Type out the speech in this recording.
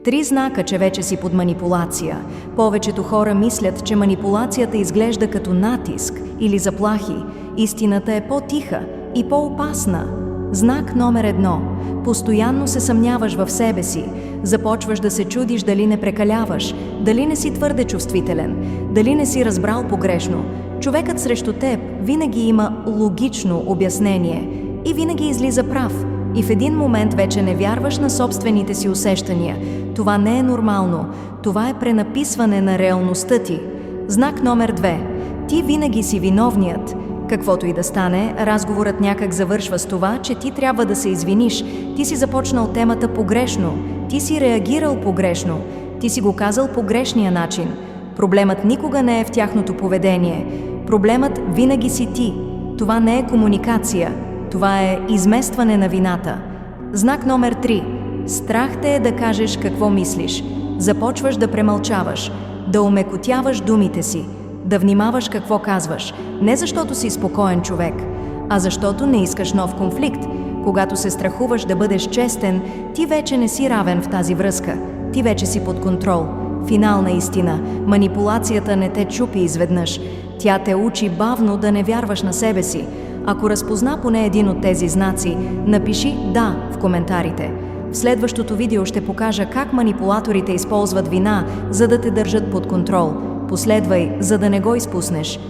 3 знака, че вече си под манипулация. Повечето хора мислят, че манипулацията изглежда като натиск или заплахи. Истината е по-тиха и по-опасна. Знак номер 1. Постоянно се съмняваш в себе си. Започваш да се чудиш дали не прекаляваш, дали не си твърде чувствителен, дали не си разбрал погрешно. Човекът срещу теб винаги има логично обяснение и винаги излиза прав. И в един момент вече не вярваш на собствените си усещания. Това не е нормално. Това е пренаписване на реалността ти. Знак номер 2. Ти винаги си виновният. Каквото и да стане, разговорът някак завършва с това, че ти трябва да се извиниш. Ти си започнал темата погрешно. Ти си реагирал погрешно. Ти си го казал по грешния начин. Проблемът никога не е в тяхното поведение. Проблемът винаги си ти. Това не е комуникация. Това е изместване на вината. Знак номер 3. Страх те е да кажеш какво мислиш. Започваш да премълчаваш, да омекотяваш думите си, да внимаваш какво казваш. Не защото си спокоен човек, а защото не искаш нов конфликт. Когато се страхуваш да бъдеш честен, ти вече не си равен в тази връзка. Ти вече си под контрол. Финална истина. Манипулацията не те чупи изведнъж. Тя те учи бавно да не вярваш на себе си. Ако разпозна поне един от тези знаци, напиши «да» в коментарите. В следващото видео ще покажа как манипулаторите използват вина, за да те държат под контрол. Последвай, за да не го изпуснеш.